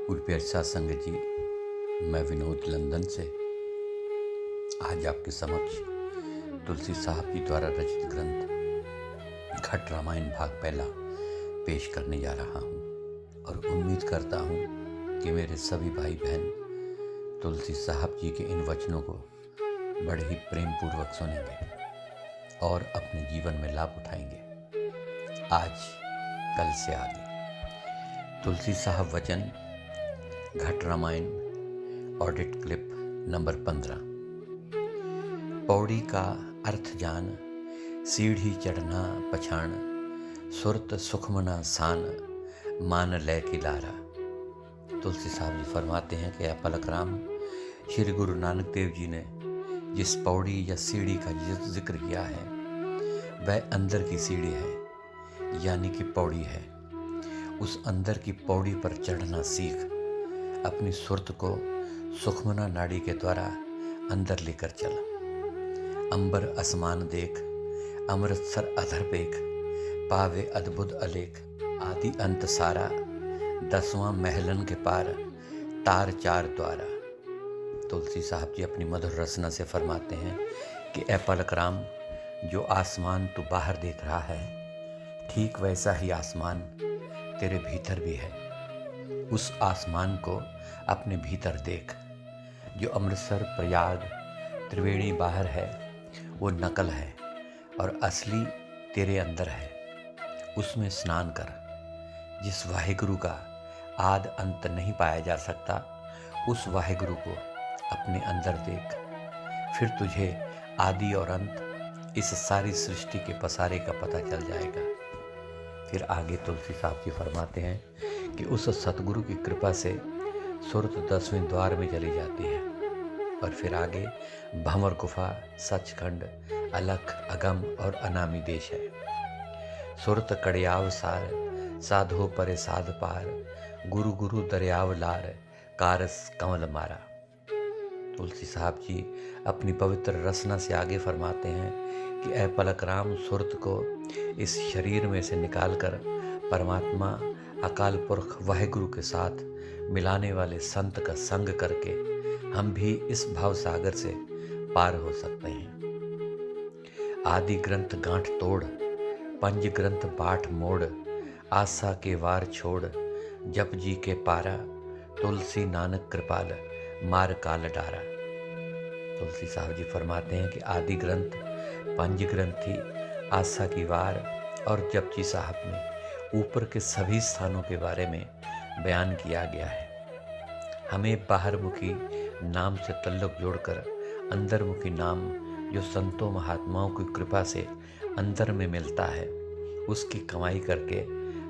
गुरुप्रिय सत्संग जी, मैं विनोद लंदन से आज आपके समक्ष तुलसी साहब जी द्वारा रचित ग्रंथ घट रामायण भाग पहला पेश करने जा रहा हूँ और उम्मीद करता हूँ कि मेरे सभी भाई बहन तुलसी साहब जी के इन वचनों को बड़े ही प्रेम पूर्वक सुनेंगे और अपने जीवन में लाभ उठाएंगे। आज कल से आगे तुलसी साहब वचन Ghat Ramayan audio clip number 15। पौड़ी का अर्थ जान, सीढ़ी चढ़ना पछाण, सुरत सुखमना सान, मान लै की लारा। तुलसी साहब जी फरमाते हैं कि पलक राम, श्री गुरु नानक देव जी ने जिस पौड़ी या सीढ़ी का जिक्र किया है वह अंदर की सीढ़ी है, यानी कि पौड़ी है। उस अंदर की पौड़ी पर चढ़ना सीख, अपनी सुरत को सुखमना नाड़ी के द्वारा अंदर लेकर चल। अंबर आसमान देख, अमृतसर अधर पेख, पावे अद्भुत अलेख, आदि अंत सारा, 10वां महलन के पार, तार चार द्वारा। तुलसी साहब जी अपनी मधुर रचना से फरमाते हैं कि ए पलक राम, जो आसमान तू बाहर देख रहा है ठीक वैसा ही आसमान तेरे भीतर भी है। उस आसमान को अपने भीतर देख। जो अमृतसर, प्रयाग, त्रिवेणी बाहर है वो नकल है और असली तेरे अंदर है। उसमें स्नान कर। जिस वाहिगुरु का आद अंत नहीं पाया जा सकता, उस वाहिगुरु को अपने अंदर देख। फिर तुझे आदि और अंत इस सारी सृष्टि के पसारे का पता चल जाएगा। फिर आगे तुलसी साहब जी फरमाते हैं कि उस सतगुरु की कृपा से सुरत 10वें द्वार में चली जाती है और फिर आगे भंवर गुफा, सचखंड, अलख, अगम और अनामी देश है। सुरत कड़ियाव सार, साधो परे साध पार, गुरु गुरु दरियाव लार, कारस कमल मारा। तुलसी साहब जी अपनी पवित्र रचना से आगे फरमाते हैं कि ए पलक राम, सुरत को इस शरीर में से निकालकर परमात्मा अकाल पुरख वाहिगुरु के साथ मिलाने वाले संत का संग करके हम भी इस भाव सागर से पार हो सकते हैं। आदि ग्रंथ गांठ तोड़, पंज ग्रंथ बाट मोड़, आशा के वार छोड़, जप जी के पारा, तुलसी नानक कृपाल, मार काल डारा। तुलसी साहब जी फरमाते हैं कि आदि ग्रंथ, पंज ग्रंथी, आशा की वार और जप जी साहब में ऊपर के सभी स्थानों के बारे में बयान किया गया है। हमें बाहरमुखी नाम से तल्लुक जोड़कर अंदरमुखी नाम जो संतों महात्माओं की कृपा से अंदर में मिलता है, उसकी कमाई करके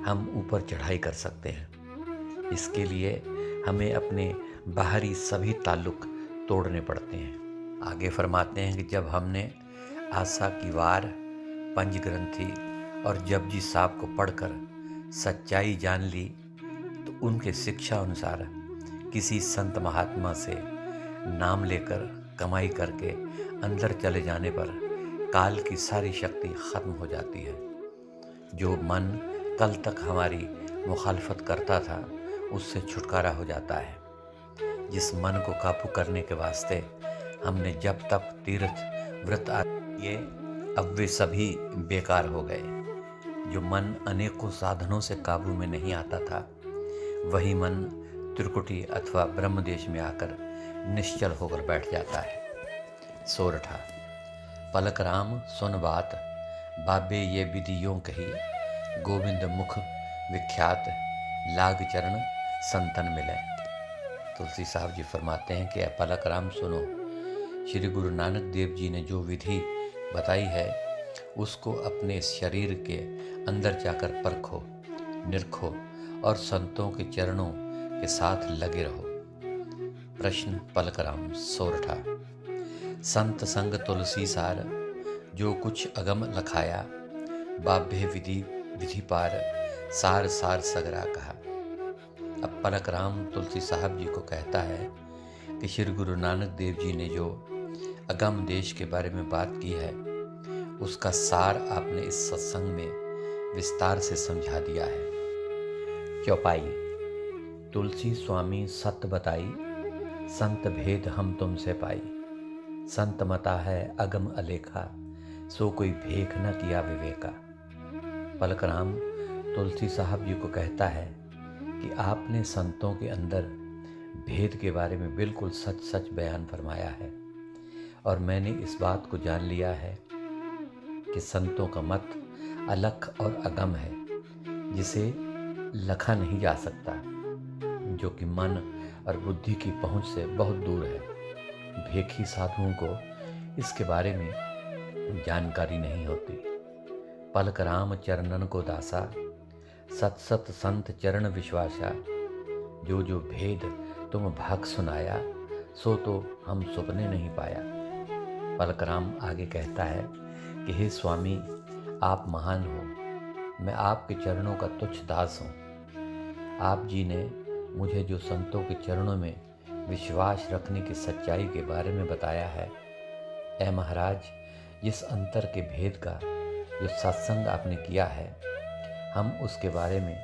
हम ऊपर चढ़ाई कर सकते हैं। इसके लिए हमें अपने बाहरी सभी ताल्लुक तोड़ने पड़ते हैं। आगे फरमाते हैं कि जब हमने आशा की वार, पंच ग्रंथी और जपजी साहब को पढ़कर सच्चाई जान ली, तो उनके शिक्षा अनुसार किसी संत महात्मा से नाम लेकर कमाई करके अंदर चले जाने पर काल की सारी शक्ति खत्म हो जाती है। जो मन कल तक हमारी मुखालफत करता था, उससे छुटकारा हो जाता है। जिस मन को काबू करने के वास्ते हमने जब तक तीर्थ व्रत किए, अब वे सभी बेकार हो गए। जो मन अनेकों साधनों से काबू में नहीं आता था, वही मन त्रिकुटी अथवा ब्रह्मदेश में आकर निश्चल होकर बैठ जाता है। सोरठा। पलक राम सुन बात, बाबे ये विधि यों कही, गोविंद मुख विख्यात, लाग चरण संतन मिले। तुलसी साहब जी फरमाते हैं कि पलक राम सुनो, श्री गुरु नानक देव जी ने जो विधि बताई है उसको अपने शरीर के अंदर जाकर परखो, निरखो और संतों के चरणों के साथ लगे रहो। प्रश्न पलक राम सोरठा। संत संग तुलसी सार, जो कुछ अगम लखाया, बाभ्य विधि विधि पार, सार सार सगरा कहा। अब पलक राम तुलसी साहब जी को कहता है कि श्री गुरु नानक देव जी ने जो अगम देश के बारे में बात की है, उसका सार आपने इस सत्संग में विस्तार से समझा दिया है। चौपाई। तुलसी स्वामी सत्य बताई, संत भेद हम तुमसे पाई। संत मता है अगम अलेखा, सो कोई भेख न किया विवेका। पलक राम तुलसी साहब जी को कहता है कि आपने संतों के अंदर भेद के बारे में बिल्कुल सच सच बयान फरमाया है, और मैंने इस बात को जान लिया है कि संतों का मत अलख और अगम है, जिसे लखा नहीं जा सकता, जो कि मन और बुद्धि की पहुंच से बहुत दूर है। भेखी साधुओं को इसके बारे में जानकारी नहीं होती। पलक राम चरणन को दासा, सत सत संत चरण विश्वासा। जो जो भेद तुम भाग सुनाया, सो तो हम सुपने नहीं पाया। पलक राम आगे कहता है कि हे स्वामी, आप महान हो, मैं आपके चरणों का तुच्छ दास हूँ। आप जी ने मुझे जो संतों के चरणों में विश्वास रखने की सच्चाई के बारे में बताया है, ऐ महाराज, जिस अंतर के भेद का जो सत्संग आपने किया है, हम उसके बारे में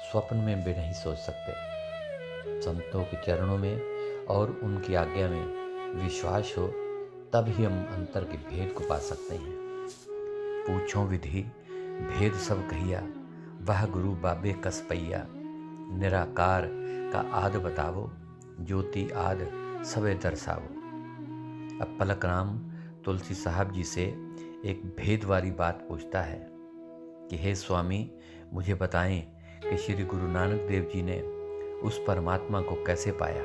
स्वप्न में भी नहीं सोच सकते। संतों के चरणों में और उनकी आज्ञा में विश्वास हो, तब ही हम अंतर के भेद को पा सकते हैं। पूछो विधि भेद सब कहिया, वह गुरु बाबे कस पैया। निराकार का आद बतावो, ज्योति आद सबे दर्शावो। अब पलक राम तुलसी साहब जी से एक भेद वाली बात पूछता है कि हे स्वामी, मुझे बताएं कि श्री गुरु नानक देव जी ने उस परमात्मा को कैसे पाया,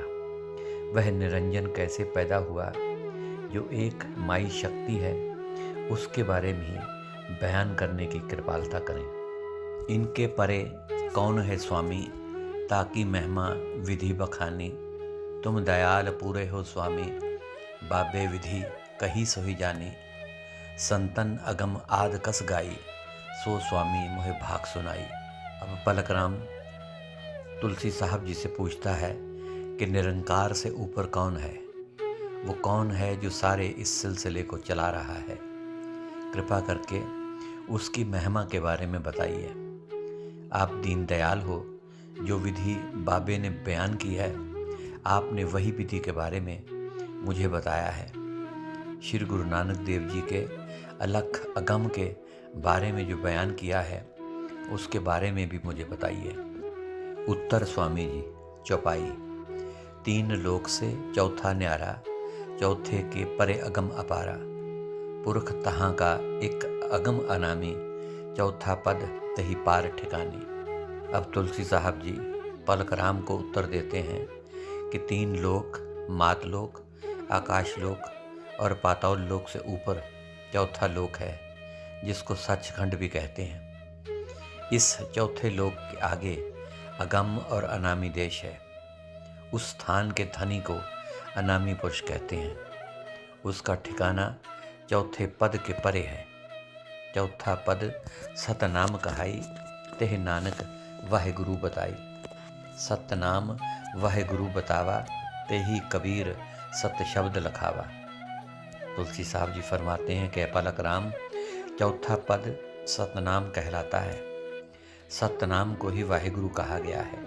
वह निरंजन कैसे पैदा हुआ, जो एक माई शक्ति है, उसके बारे में ही बयान करने की कृपालता करें। इनके परे कौन है स्वामी, ताकि महिमा विधि बखानी। तुम दयाल पूरे हो स्वामी, बाबे विधि कही सोही जानी। संतन अगम आद कस गाई, सो स्वामी मोहे भाग सुनाई। अब पलक राम तुलसी साहब जी से पूछता है कि निरंकार से ऊपर कौन है, वो कौन है जो सारे इस सिलसिले को चला रहा है। कृपा करके उसकी महिमा के बारे में बताइए। आप दीन दयाल हो, जो विधि बाबे ने बयान की है, आपने वही विधि के बारे में मुझे बताया है। श्री गुरु नानक देव जी के अलख अगम के बारे में जो बयान किया है, उसके बारे में भी मुझे बताइए। उत्तर स्वामी जी चौपाई। तीन लोक से चौथा न्यारा, चौथे के परे अगम अपारा। पुरख तहाँ का एक अगम अनामी, चौथा पद तही पार ठिकानी। अब तुलसी साहब जी पलक राम को उत्तर देते हैं कि तीन लोक, मातलोक, आकाशलोक और पाताल लोक से ऊपर चौथा लोक है, जिसको सचखंड भी कहते हैं। इस चौथे लोक के आगे अगम और अनामी देश है। उस स्थान के धनी को अनामी पुरुष कहते हैं। उसका ठिकाना चौथे पद के परे है। चौथा पद सतनाम कहाई, तेह नानक वह गुरु बताई। सतनाम वह गुरु बतावा, तेही कबीर सत शब्द लखावा। तुलसी साहब जी फरमाते हैं कि पलक राम, चौथा पद सतनाम कहलाता है। सतनाम को ही वाहिगुरु कहा गया है।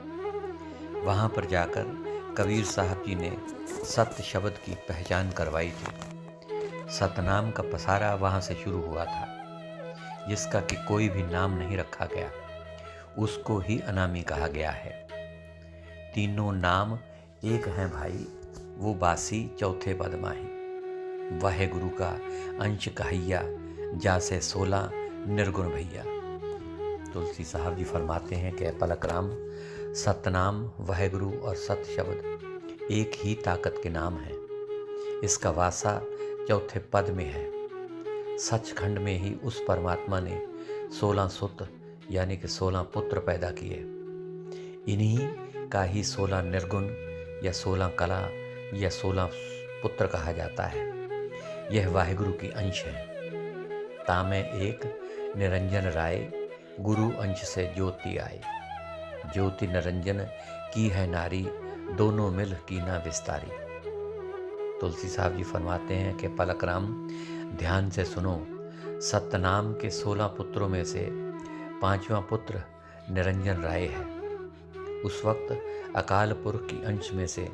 वहाँ पर जाकर कबीर साहब जी ने सत्य शब्द की पहचान करवाई थी। सतनाम का पसारा वहाँ से शुरू हुआ था, जिसका कि कोई भी नाम नहीं रखा गया, उसको ही अनामी कहा गया है। तीनों नाम एक हैं भाई, वो बासी चौथे पद माही। वह गुरु का अंश कहिया, जासे 16 निर्गुण भैया। तुलसी साहब जी फरमाते हैं कि पलक राम, सतनाम, वह गुरु और सत शब्द एक ही ताकत के नाम हैं। इसका वासा चौथे पद में है। सचखंड में ही उस परमात्मा ने 16 सुत यानी कि 16 पुत्र पैदा किए। इन्हीं का ही 16 निर्गुण या 16 कला या 16 पुत्र कहा जाता है। यह वाहिगुरु की अंश है। तामे एक निरंजन राय, गुरु अंश से ज्योति आए। ज्योति निरंजन की है नारी, दोनों मिल कीना विस्तारी। तुलसी साहब जी फरमाते हैं कि पलक राम, ध्यान से सुनो। सतनाम के 16 पुत्रों में से 5वां पुत्र निरंजन राय है। उस वक्त अकाल पुरख की अंश में से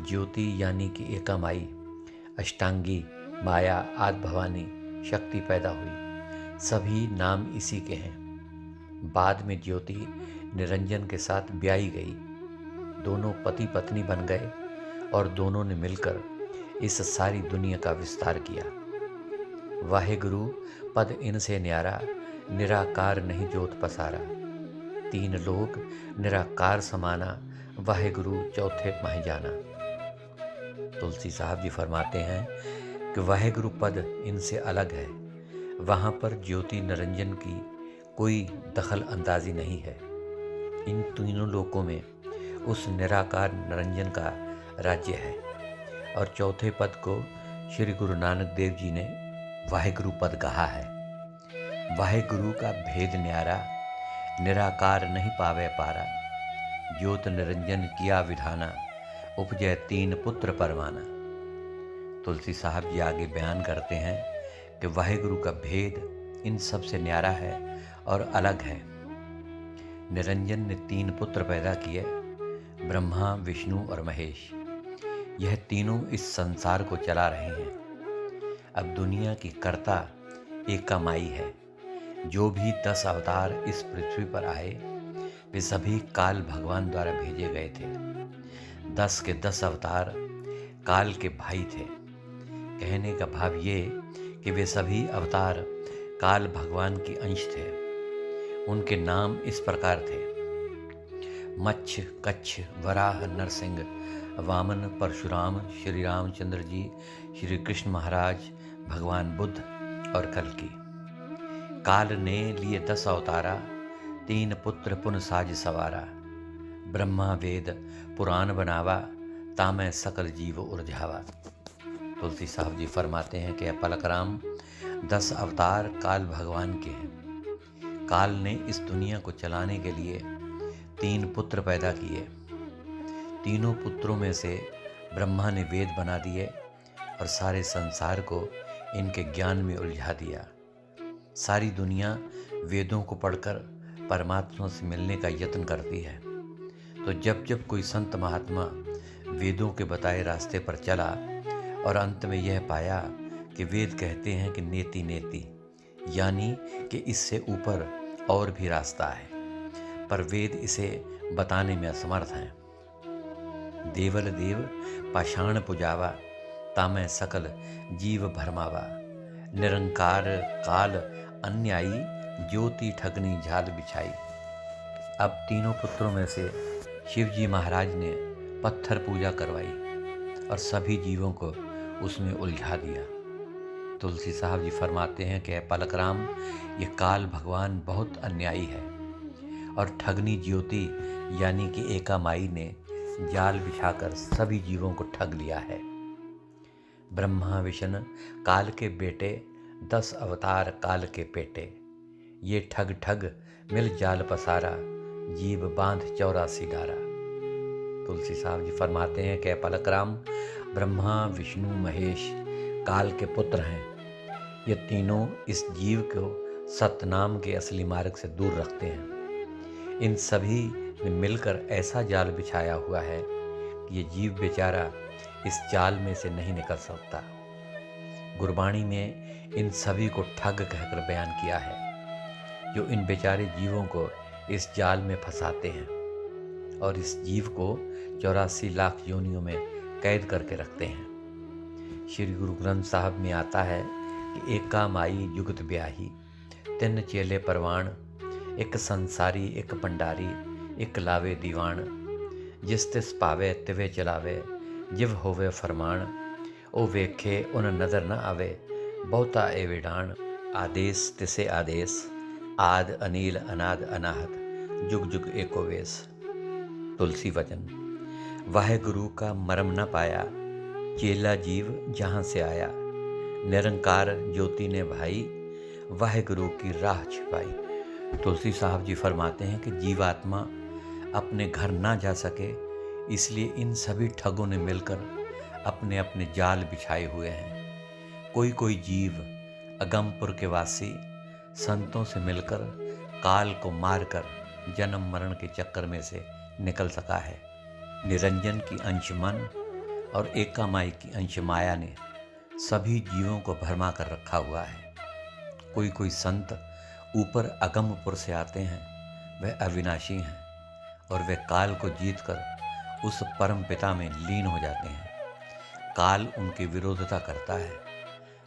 ज्योति यानी कि एका माई, अष्टांगी, माया, आदि भवानी शक्ति पैदा हुई। सभी नाम इसी के हैं। बाद में ज्योति निरंजन के साथ ब्याही गई। दोनों पति पत्नी बन गए और दोनों ने मिलकर इस सारी दुनिया का विस्तार किया। वाहेगुरु पद इनसे न्यारा, निराकार नहीं जोत पसारा। तीन लोग निराकार समाना, वाहेगुरु चौथे माही जाना। तुलसी साहब जी फरमाते हैं कि वाहेगुरु पद इनसे अलग है। वहाँ पर ज्योति निरंजन की कोई दखल अंदाजी नहीं है। इन तीनों लोकों में उस निराकार निरंजन का राज्य है। और चौथे पद को श्री गुरु नानक देव जी ने वाहेगुरु पद कहा है। वाहेगुरु का भेद न्यारा, निराकार नहीं पावे पारा। ज्योत निरंजन किया विधाना, उपजय तीन पुत्र परवाना। तुलसी साहब जी आगे बयान करते हैं कि वाहेगुरु का भेद इन सब से न्यारा है और अलग है। निरंजन ने तीन पुत्र पैदा किए, ब्रह्मा, विष्णु और महेश। यह तीनों इस संसार को चला रहे हैं। अब दुनिया की कर्ता एका माई है। जो भी 10 अवतार इस पृथ्वी पर आए वे सभी काल भगवान द्वारा भेजे गए थे। 10 के 10 अवतार काल के भाई थे। कहने का भाव ये कि वे सभी अवतार काल भगवान के अंश थे। उनके नाम इस प्रकार थे: मच्छ, कच्छ, वराह, नरसिंह, वामन, परशुराम, श्री रामचंद्र जी, श्री कृष्ण महाराज, भगवान बुद्ध और कल्कि। काल ने लिए 10 अवतारा, 3 पुत्र पुन साज सवारा। ब्रह्मा वेद पुराण बनावा, तामै सकल जीव उर्झावा। तुलसी साहब जी फरमाते हैं कि पलकराम 10 अवतार काल भगवान के हैं। काल ने इस दुनिया को चलाने के लिए 3 पुत्र पैदा किए। तीनों पुत्रों में से ब्रह्मा ने वेद बना दिए और सारे संसार को इनके ज्ञान में उलझा दिया। सारी दुनिया वेदों को पढ़कर परमात्मा से मिलने का यत्न करती है। तो जब जब कोई संत महात्मा वेदों के बताए रास्ते पर चला और अंत में यह पाया कि वेद कहते हैं कि नेति नेति, यानी कि इससे ऊपर और भी रास्ता है, पर वेद इसे बताने में असमर्थ हैं। देवल देव पाषाण पुजावा, तामै सकल जीव भरमावा। निरंकार काल अन्यायी, ज्योति ठगनी झाल बिछाई। अब तीनों पुत्रों में से शिव जी महाराज ने पत्थर पूजा करवाई और सभी जीवों को उसमें उलझा दिया। तुलसी साहब जी फरमाते हैं कि पलकराम, ये काल भगवान बहुत अन्यायी है और ठगनी ज्योति यानी कि एका माई ने जाल बिछाकर सभी जीवों को ठग लिया है। ब्रह्मा विष्णु काल के बेटे, 10 अवतार काल के पेटे। ये ठग ठग मिल जाल पसारा, जीव बांध 84 डारा। तुलसी साहब जी फरमाते हैं कि पलकराम, ब्रह्मा विष्णु महेश काल के पुत्र हैं। ये तीनों इस जीव को सतनाम के असली मार्ग से दूर रखते हैं। इन सभी ने मिलकर ऐसा जाल बिछाया हुआ है कि ये जीव बेचारा इस जाल में से नहीं निकल सकता। गुरबाणी में इन सभी को ठग कहकर बयान किया है, जो इन बेचारे जीवों को इस जाल में फंसाते हैं और इस जीव को 84 लाख योनियों में कैद करके रखते हैं। श्री गुरु ग्रंथ साहब में आता है कि एका माई जुगत ब्याही, 3 चेले परवान। एक संसारी एक पंडारी, एक लावे दीवान। जिस तिस पावे तिवे चलावे, जिव होवे फरमान। ओ वेखे उन नज़र न आवे, बहुता ए विडान। आदेश तिसे आदेश, आद अनील अनाद अनाहत, जुग जुग एको वेश। तुलसी वचन, वाहेगुरु का मरम न पाया, चेला जीव जहाँ से आया। निरंकार ज्योति ने भाई, वाहेगुरु की राह छिपाई। तुलसी साहब जी फरमाते हैं कि जीवात्मा अपने घर ना जा सके, इसलिए इन सभी ठगों ने मिलकर अपने अपने जाल बिछाए हुए हैं। कोई कोई जीव अगमपुर के वासी संतों से मिलकर काल को मारकर जन्म मरण के चक्कर में से निकल सका है। निरंजन की अंश मन और एकामाई की अंश माया ने सभी जीवों को भरमा कर रखा हुआ है। कोई कोई संत ऊपर अगमपुर से आते हैं, वह अविनाशी हैं और वे काल को जीतकर उस परम पिता में लीन हो जाते हैं। काल उनकी विरोधता करता है,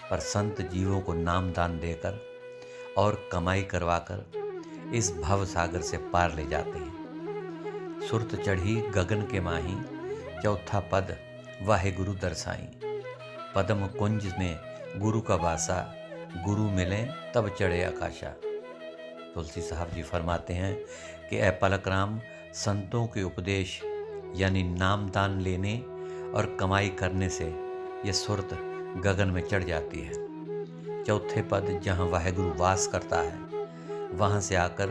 पर संत जीवों को नाम दान देकर और कमाई करवाकर इस भव सागर से पार ले जाते हैं। सुरत चढ़ी गगन के माही, चौथा पद वाहे गुरु दरसाई। पद्म कुंज में गुरु का वासा, गुरु मिले तब चढ़े आकाशा। तुलसी साहब जी फरमाते हैं कि ऐ पलक राम, संतों के उपदेश यानी नाम दान लेने और कमाई करने से यह सुरत गगन में चढ़ जाती है। चौथे पद जहाँ वाहेगुरु वास करता है, वहाँ से आकर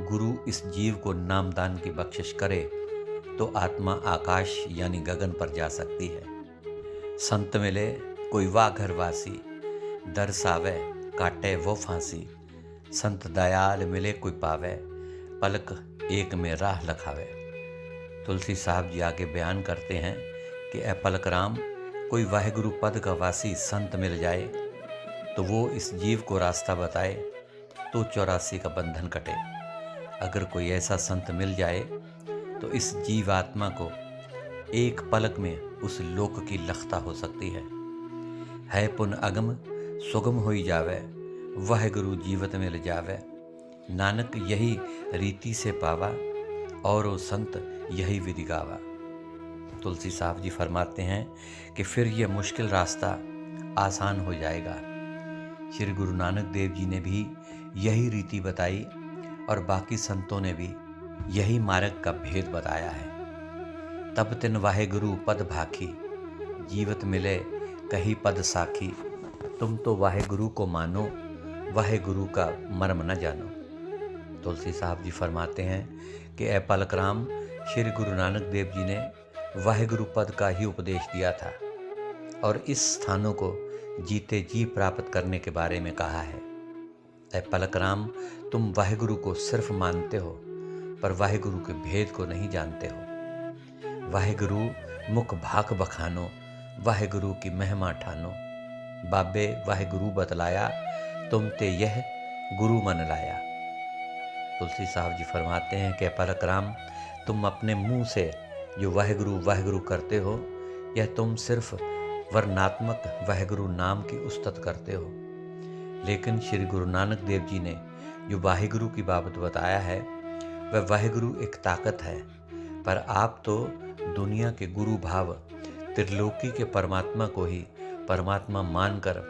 गुरु इस जीव को नाम दान की बख्शिश करे तो आत्मा आकाश यानी गगन पर जा सकती है। संत मिले कोई वाघर वासी, दरसावे काटे वो फांसी। संत दयाल मिले कोई पावे, पलक एक में राह लखावे। तुलसी साहब जी आगे बयान करते हैं कि ऐ पलक राम, कोई वाहेगुरु पद का वासी संत मिल जाए तो वो इस जीव को रास्ता बताए तो 84 का बंधन कटे। अगर कोई ऐसा संत मिल जाए तो इस जीवात्मा को एक पलक में उस लोक की लखता हो सकती है पुन अगम सुगम होई जावे, वह गुरु जीवत मिल जावे। नानक यही रीति से पावा, और वो संत यही विधि गावा। तुलसी साहब जी फरमाते हैं कि फिर यह मुश्किल रास्ता आसान हो जाएगा। श्री गुरु नानक देव जी ने भी यही रीति बताई और बाकी संतों ने भी यही मार्ग का भेद बताया है। तब तिन वाहे गुरु पद भाखी, जीवत मिले कही पद साखी। तुम तो वाहे गुरु को मानो, वाहे गुरु का मर्म न जानो। तुलसी साहब जी फरमाते हैं कि ऐ पलक राम, श्री गुरु नानक देव जी ने वाहे गुरु पद का ही उपदेश दिया था और इस स्थानों को जीते जी प्राप्त करने के बारे में कहा है। ऐ पलक राम, तुम वाहे गुरु को सिर्फ मानते हो पर वाहे गुरु के भेद को नहीं जानते हो। वाहे गुरु मुख भाक बखानो, वाहे गुरु की महिमा ठानो। बाबे वाहे गुरु बतलाया, तुम ते यह गुरु मन लाया। तुलसी साहब जी फरमाते हैं कि पलक राम, तुम अपने मुंह से जो वाहेगुरु करते हो, यह तुम सिर्फ वर्णात्मक वाहेगुरु नाम की उस्तत करते हो। लेकिन श्री गुरु नानक देव जी ने जो वाहेगुरु की बाबत बताया है, वह वाहेगुरु एक ताकत है, पर आप तो दुनिया के गुरु भाव त्रिलोकी के परमात्मा को ही परमात्मा मानकर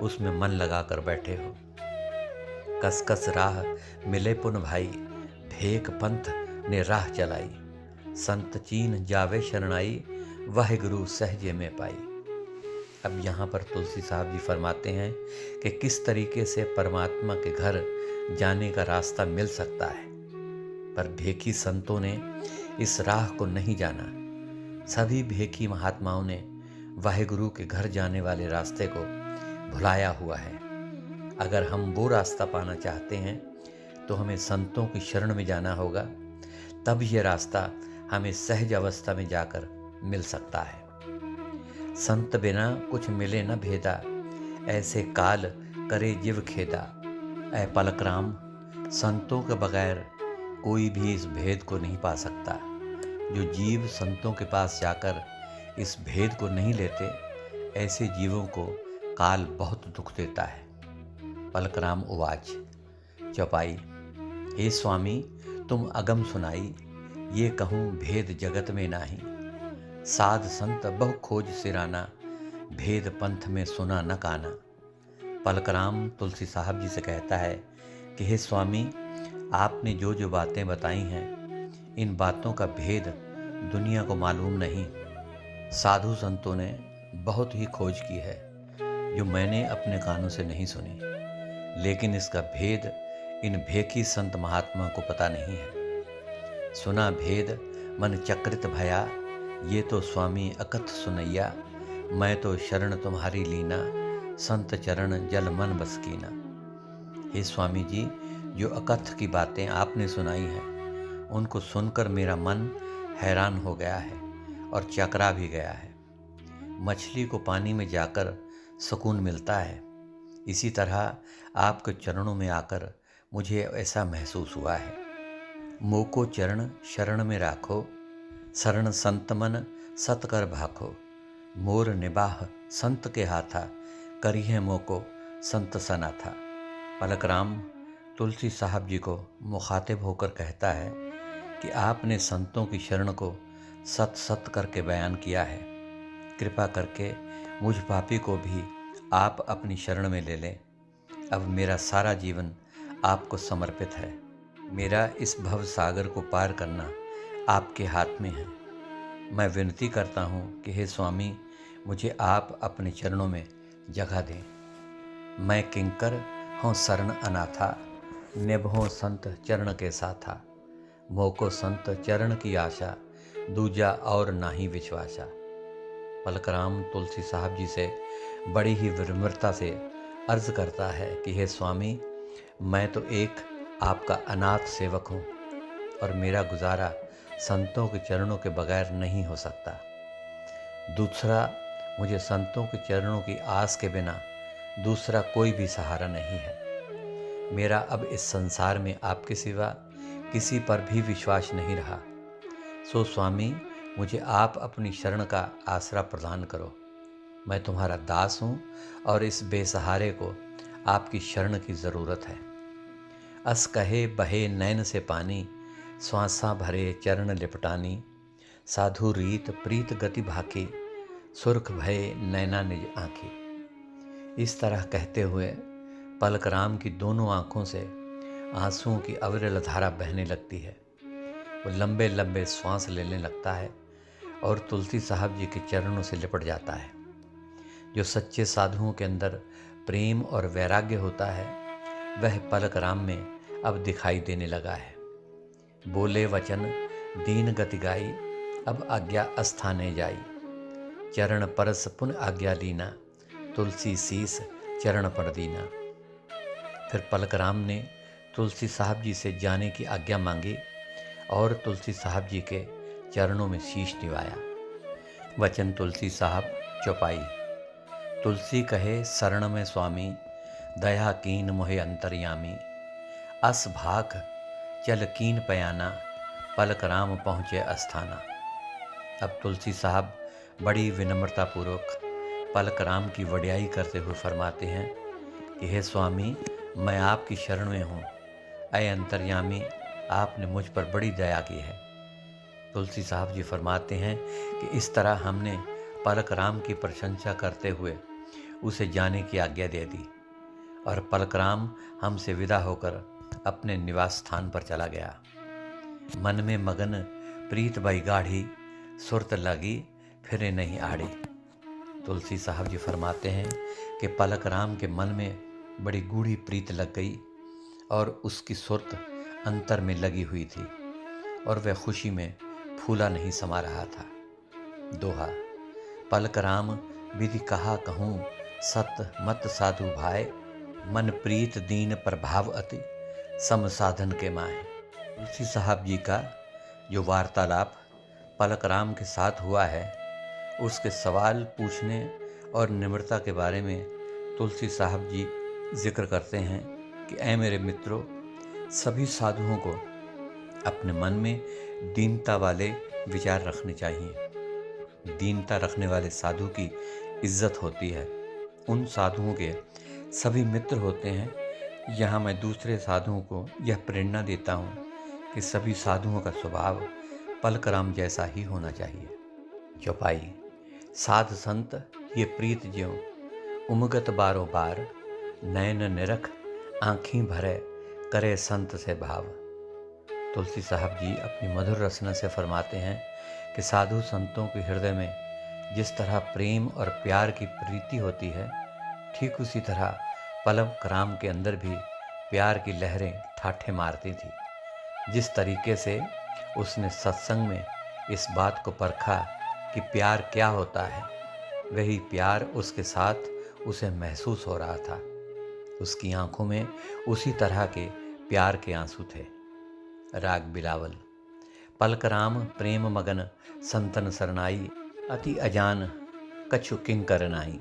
उसमें मन लगाकर बैठे हो। कस कस राह मिले पुन भाई, भेक पंथ ने राह चलाई। संत चीन जावे शरणाई, वाहेगुरु सहजे में पाई। अब यहाँ पर तुलसी साहब जी फरमाते हैं कि किस तरीके से परमात्मा के घर जाने का रास्ता मिल सकता है, पर भेखी संतों ने इस राह को नहीं जाना। सभी भेखी महात्माओं ने वाहेगुरु के घर जाने वाले रास्ते को भुलाया हुआ है। अगर हम वो रास्ता पाना चाहते हैं तो हमें संतों की शरण में जाना होगा, तब यह रास्ता हमें सहज अवस्था में जाकर मिल सकता है। संत बिना कुछ मिले न भेदा, ऐसे काल करे जीव खेदा। ऐ पलक राम, संतों के बगैर कोई भी इस भेद को नहीं पा सकता। जो जीव संतों के पास जाकर इस भेद को नहीं लेते, ऐसे जीवों को काल बहुत दुख देता है। पलक राम उवाच चौपाई। हे स्वामी, तुम अगम सुनाई, ये कहूँ भेद जगत में नाही। साध संत बहु खोज सिराना, भेद पंथ में सुना न काना। पलक राम तुलसी साहब जी से कहता है कि हे स्वामी, आपने जो जो बातें बताई हैं, इन बातों का भेद दुनिया को मालूम नहीं। साधु संतों ने बहुत ही खोज की है जो मैंने अपने कानों से नहीं सुनी, लेकिन इसका भेद इन भेखी संत महात्मा को पता नहीं है। सुना भेद मन चक्रित भया, ये तो स्वामी अकथ सुनैया। मैं तो शरण तुम्हारी लीना, संत चरण जल मन बस कीना। हे स्वामी जी, जो अकथ की बातें आपने सुनाई हैं उनको सुनकर मेरा मन हैरान हो गया है और चकरा भी गया है। मछली को पानी में जाकर सुकून मिलता है, इसी तरह आपके चरणों में आकर मुझे ऐसा महसूस हुआ है। मोको चरण शरण में राखो, शरण संत मन सत कर भाखो। मोर निबाह संत के हाथा, करिहे मोको संत सना था। पलकराम तुलसी साहब जी को मुखातिब होकर कहता है कि आपने संतों की शरण को सत सत करके बयान किया है। कृपा करके मुझ पापी को भी आप अपनी शरण में ले लें। अब मेरा सारा जीवन आपको समर्पित है। मेरा इस भव सागर को पार करना आपके हाथ में है। मैं विनती करता हूँ कि हे स्वामी, मुझे आप अपने चरणों में जगह दें। मैं किंकर हूँ शरण अनाथा, निभो संत चरण के साथा। मोको संत चरण की आशा, दूजा और नाही विश्वासा। पलकराम तुलसी साहब जी से बड़ी ही विनम्रता से अर्ज करता है कि हे स्वामी, मैं तो एक आपका अनाथ सेवक हूँ और मेरा गुजारा संतों के चरणों के बगैर नहीं हो सकता। दूसरा, मुझे संतों के चरणों की आस के बिना दूसरा कोई भी सहारा नहीं है। मेरा अब इस संसार में आपके सिवा किसी पर भी विश्वास नहीं रहा। सो स्वामी, मुझे आप अपनी शरण का आसरा प्रदान करो। मैं तुम्हारा दास हूँ और इस बेसहारे को आपकी शरण की ज़रूरत है। अस कहे बहे नैन से पानी, श्वासा भरे चरण लिपटानी। साधु रीत प्रीत गति भाकी, सुर्ख भये नैना निज आँखी। इस तरह कहते हुए पलकराम की दोनों आँखों से आंसुओं की अविरल धारा बहने लगती है। वो लंबे लंबे श्वास लेने लगता है और तुलसी साहब जी के चरणों से लिपट जाता है। जो सच्चे साधुओं के अंदर प्रेम और वैराग्य होता है, वह पलकराम में अब दिखाई देने लगा है। बोले वचन दीन गति गाई, अब आज्ञा अस्थाने जाई। चरण परस पुन आज्ञा लीना, तुलसी शीस चरण पर दीना। फिर पलकराम ने तुलसी साहब जी से जाने की आज्ञा मांगी और तुलसी साहब जी के चरणों में शीश निवाया। वचन तुलसी साहब चौपाई। तुलसी कहे शरण में स्वामी, दया कीन मोहे अंतर्यामी। अस भाख चल कीन पयाना, पलकराम पहुँचे अस्थाना। अब तुलसी साहब बड़ी विनम्रतापूर्वक पलकराम की वड्याई करते हुए फरमाते हैं कि हे स्वामी, मैं आपकी शरण में हूँ। अय अंतर्यामी, आपने मुझ पर बड़ी दया की है। तुलसी साहब जी फरमाते हैं कि इस तरह हमने पलकराम की प्रशंसा करते हुए उसे जाने की आज्ञा दे दी और पलकराम हमसे विदा होकर अपने निवास स्थान पर चला गया। मन में मगन प्रीत बई गाढ़ी, सुरत लगी फिरे नहीं आड़ी। तुलसी साहब जी फरमाते हैं कि पलकराम के मन में बड़ी गूढ़ी प्रीत लग गई और उसकी सुरत अंतर में लगी हुई थी और वह खुशी में फूला नहीं समा रहा था। दोहा। पलकराम विधि कहा कहूँ, सत मत साधु भाई। मन प्रीत दीन प्रभाव अति, सम साधन के माहे। तुलसी साहब जी का जो वार्तालाप पलकराम के साथ हुआ है, उसके सवाल पूछने और निम्रता के बारे में तुलसी साहब जी जिक्र करते हैं कि ऐ मेरे मित्रों, सभी साधुओं को अपने मन में दीनता वाले विचार रखने चाहिए। दीनता रखने वाले साधु की इज्जत होती है। उन साधुओं के सभी मित्र होते हैं। यहाँ मैं दूसरे साधुओं को यह प्रेरणा देता हूँ कि सभी साधुओं का स्वभाव पलकराम जैसा ही होना चाहिए। चौपाई। साध संत ये प्रीत ज्यों, उमगत बारो बार। नैन निरख आँखीं भरे, करे संत से भाव। तुलसी साहब जी अपनी मधुर रचना से फरमाते हैं कि साधु संतों के हृदय में जिस तरह प्रेम और प्यार की प्रीति होती है, ठीक उसी तरह पलकराम के अंदर भी प्यार की लहरें ठाठे मारती थी। जिस तरीके से उसने सत्संग में इस बात को परखा कि प्यार क्या होता है, वही प्यार उसके साथ उसे महसूस हो रहा था। उसकी आंखों में उसी तरह के प्यार के आंसू थे। राग बिलावल। पलक राम प्रेम मगन संतन सरनाई, अति अजान कछु किंकर नाई।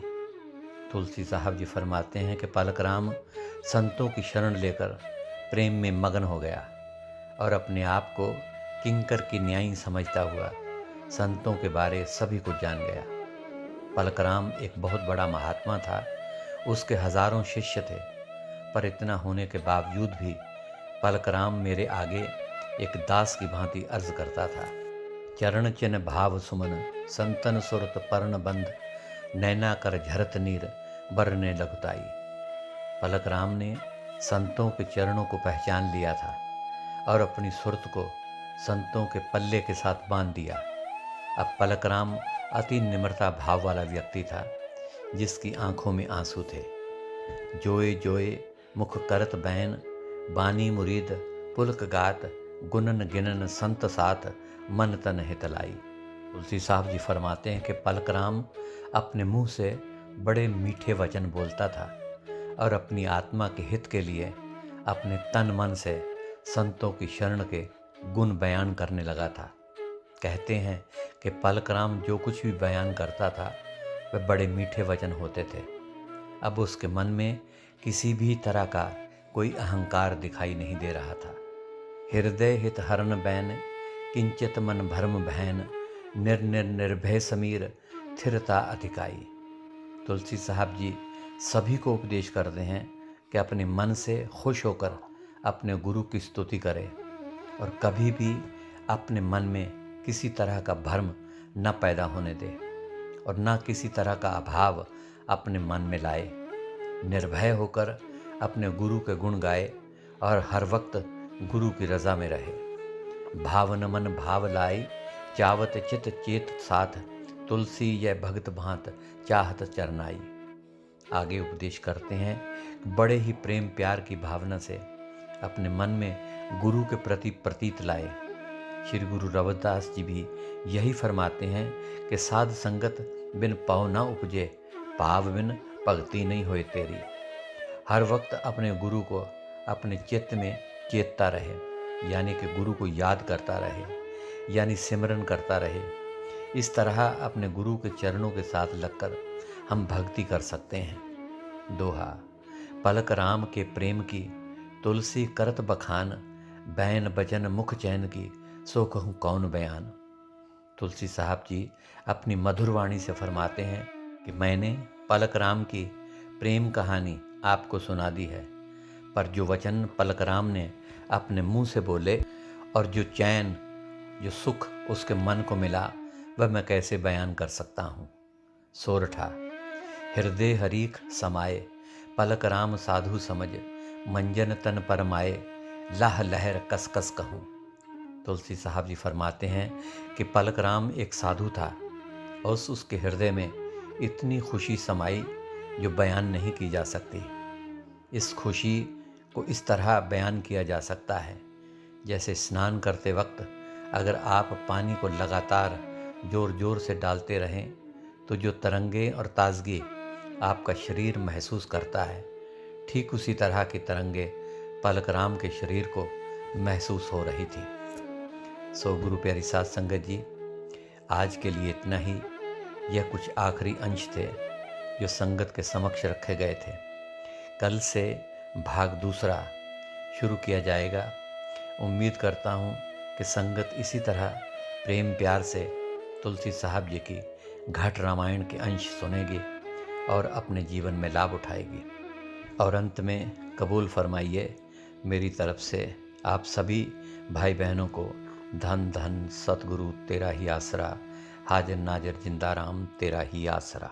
तुलसी साहब जी फरमाते हैं कि पलक राम संतों की शरण लेकर प्रेम में मगन हो गया और अपने आप को किंकर की न्यायी समझता हुआ संतों के बारे सभी कुछ जान गया। पलक राम एक बहुत बड़ा महात्मा था, उसके हजारों शिष्य थे, पर इतना होने के बावजूद भी पलक राम मेरे आगे एक दास की भांति अर्ज करता था। चरण चिन्ह भाव सुमन संतन सुरत पर्ण बंध, नैना कर झरत नीर बरने लगताई। पलक राम ने संतों के चरणों को पहचान लिया था और अपनी सुरत को संतों के पल्ले के साथ बांध दिया। अब पलक राम अति निम्रता भाव वाला व्यक्ति था, जिसकी आंखों में आंसू थे। जोए जोए मुख करत बैन, बानी मुरीद पुलक गात, गुनन गिनन संत साथ, मन तन हितलाई। तुलसी साहब जी फरमाते हैं कि पलक राम अपने मुंह से बड़े मीठे वचन बोलता था और अपनी आत्मा के हित के लिए अपने तन मन से संतों की शरण के गुण बयान करने लगा था। कहते हैं कि पलक राम जो कुछ भी बयान करता था वह बड़े मीठे वचन होते थे। अब उसके मन में किसी भी तरह का कोई अहंकार दिखाई नहीं दे रहा था। हृदय हित हरन बैन, किंचित मन भरम भैन, निर्भय समीर थिरता अधिकाई। तुलसी साहब जी सभी को उपदेश करते हैं कि अपने मन से खुश होकर अपने गुरु की स्तुति करें और कभी भी अपने मन में किसी तरह का भ्रम न पैदा होने दे और न किसी तरह का अभाव अपने मन में लाए। निर्भय होकर अपने गुरु के गुण गाए और हर वक्त गुरु की रज़ा में रहे। भावन मन भाव लाई, चावत चित चेत साथ, तुलसी यह भगत भांत चाहत चरनाई। आगे उपदेश करते हैं, बड़े ही प्रेम प्यार की भावना से अपने मन में गुरु के प्रति प्रतीत लाए। श्री गुरु रविदास जी भी यही फरमाते हैं कि साध संगत बिन पाँव न उपजे, पाव बिन भक्ति नहीं होए तेरी। हर वक्त अपने गुरु को अपने चित्त में चेतता रहे, यानी कि गुरु को याद करता रहे, यानी सिमरन करता रहे। इस तरह अपने गुरु के चरणों के साथ लगकर हम भक्ति कर सकते हैं। दोहा। पलक राम के प्रेम की तुलसी करत बखान, बैन बचन मुख चैन की, सो कहूँ कौन बयान। तुलसी साहब जी अपनी मधुर वाणी से फरमाते हैं कि मैंने पलक राम की प्रेम कहानी आपको सुना दी है, पर जो वचन पलक राम ने अपने मुंह से बोले और जो चैन, जो सुख उसके मन को मिला, वह मैं कैसे बयान कर सकता हूँ। सोरठा। हृदय हरीख समाए, पलक राम साधु समझ, मंजन तन परमाए, लाह लहर कस कस कहूँ। तुलसी साहब जी फरमाते हैं कि पलक राम एक साधु था और उसके हृदय में इतनी खुशी समाई जो बयान नहीं की जा सकती। इस खुशी को इस तरह बयान किया जा सकता है जैसे स्नान करते वक्त अगर आप पानी को लगातार जोर जोर से डालते रहें तो जो तरंगे और ताजगी आपका शरीर महसूस करता है, ठीक उसी तरह की तरंगे पलक राम के शरीर को महसूस हो रही थी। सो गुरु प्यारी साध संगत जी, आज के लिए इतना ही। यह कुछ आखिरी अंश थे जो संगत के समक्ष रखे गए थे। कल से भाग दूसरा शुरू किया जाएगा। उम्मीद करता हूँ कि संगत इसी तरह प्रेम प्यार से तुलसी साहब जी की घट रामायण के अंश सुनेगी और अपने जीवन में लाभ उठाएगी। और अंत में कबूल फरमाइए मेरी तरफ से आप सभी भाई बहनों को धन धन सतगुरु तेरा ही आसरा, हाजिर नाजिर जिंदा राम तेरा ही आसरा।